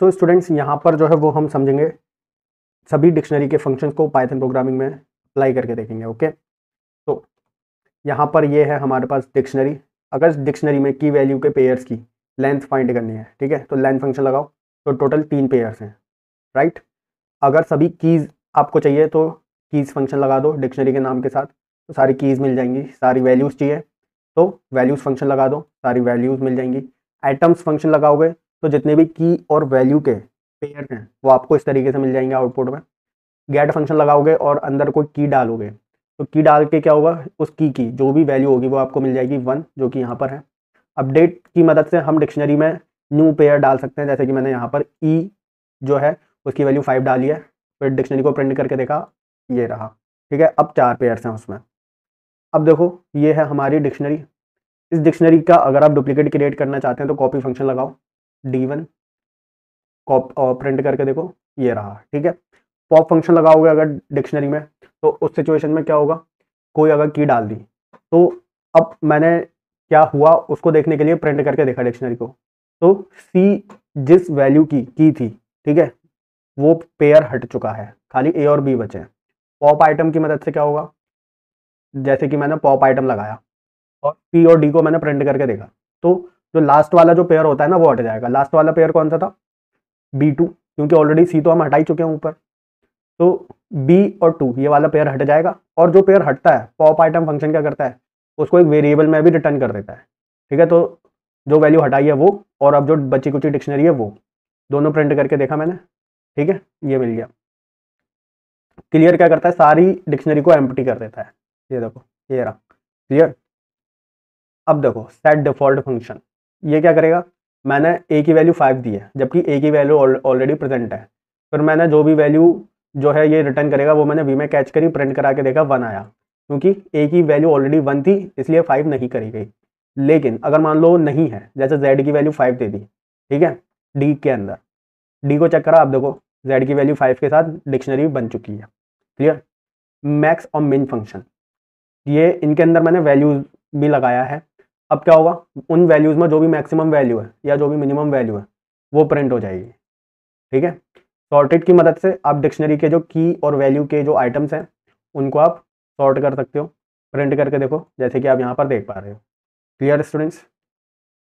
So students यहाँ पर जो है वो हम समझेंगे सभी डिक्शनरी के फंक्शंस को पाइथन प्रोग्रामिंग में अप्लाई करके देखेंगे। ओके, तो यहाँ पर ये है हमारे पास डिक्शनरी। अगर डिक्शनरी में की वैल्यू के पेयर्स की लेंथ फाइंड करनी है, ठीक है, तो लेंथ फंक्शन लगाओ, तो टोटल 3 पेयर्स हैं, राइट। अगर सभी कीज़ आपको चाहिए तो कीज़ फंक्शन लगा दो डिक्शनरी के नाम के साथ, तो सारी कीज़ मिल जाएंगी। सारी वैल्यूज़ चाहिए तो वैल्यूज़ फंक्शन लगा दो, सारी वैल्यूज़ मिल जाएंगी। आइटम्स फंक्शन लगाओगे तो जितने भी की और वैल्यू के पेयर हैं वो आपको इस तरीके से मिल जाएंगे आउटपुट में। गेट फंक्शन लगाओगे और अंदर कोई की डालोगे तो की डाल के क्या होगा, उस की जो भी वैल्यू होगी वो आपको मिल जाएगी 1, जो कि यहाँ पर है। अपडेट की मदद से हम डिक्शनरी में न्यू पेयर डाल सकते हैं, जैसे कि मैंने यहाँ पर ई जो है उसकी वैल्यू 5 डाली है, फिर डिक्शनरी को प्रिंट करके देखा, ये रहा, ठीक है। अब 4 पेयर्स हैं उसमें। अब देखो ये है हमारी डिक्शनरी। इस डिक्शनरी का अगर आप डुप्लीकेट क्रिएट करना चाहते हैं तो कॉपी फंक्शन लगाओ, D1 और प्रिंट करके देखो, ये रहा, ठीक है। पॉप फंक्शन लगाओगे अगर डिक्शनरी में तो उस सिचुएशन में क्या होगा, कोई अगर की डाल दी तो अब मैंने क्या हुआ उसको देखने के लिए प्रिंट करके देखा डिक्शनरी को, तो सी जिस वैल्यू की थी, ठीक है, वो पेयर हट चुका है, खाली ए और बी बचे हैं। पॉप आइटम की मदद से क्या होगा, जैसे कि मैंने पॉप आइटम लगाया और पी और डी को मैंने प्रिंट करके देखा, तो जो लास्ट वाला जो पेयर होता है ना वो हट जाएगा। लास्ट वाला पेयर कौन सा था, B2, क्योंकि ऑलरेडी सी तो हम हटा ही चुके हैं ऊपर, तो B और 2 ये वाला पेयर हट जाएगा। और जो पेयर हटता है पॉप आइटम फंक्शन क्या करता है, उसको एक वेरिएबल में भी रिटर्न कर देता है, ठीक है। तो जो वैल्यू हटाई है वो और अब जो बची कुची डिक्शनरी है वो दोनों प्रिंट करके देखा मैंने, ठीक है, ये मिल गया। क्लियर क्या करता है, सारी डिक्शनरी को एम्प्टी कर देता है, ये देखो, ये रहा क्लियर। अब देखो सेट डिफॉल्ट फंक्शन, ये क्या करेगा, मैंने ए की वैल्यू 5 दी है जबकि ए की वैल्यू ऑलरेडी प्रेजेंट है, फिर मैंने जो भी वैल्यू जो है ये रिटर्न करेगा वो मैंने वी में कैच करी, प्रिंट करा के देखा 1 आया, क्योंकि ए की वैल्यू ऑलरेडी 1 थी इसलिए 5 नहीं करी गई। लेकिन अगर मान लो नहीं है, जैसे जेड की वैल्यू 5 दे दी, ठीक है, डी के अंदर, डी को चेक करा, आप देखो जेड की वैल्यू 5 के साथ डिक्शनरी बन चुकी है, क्लियर। मैक्स और मिन फंक्शन, ये इनके अंदर मैंने वैल्यूज भी लगाया है। अब क्या होगा, उन वैल्यूज़ में जो भी मैक्सिमम वैल्यू है या जो भी मिनिमम वैल्यू है वो प्रिंट हो जाएगी, ठीक है। सॉर्टेड की मदद से आप डिक्शनरी के जो की और वैल्यू के जो आइटम्स हैं उनको आप सॉर्ट कर सकते हो, प्रिंट करके देखो, जैसे कि आप यहाँ पर देख पा रहे हो। Clear students.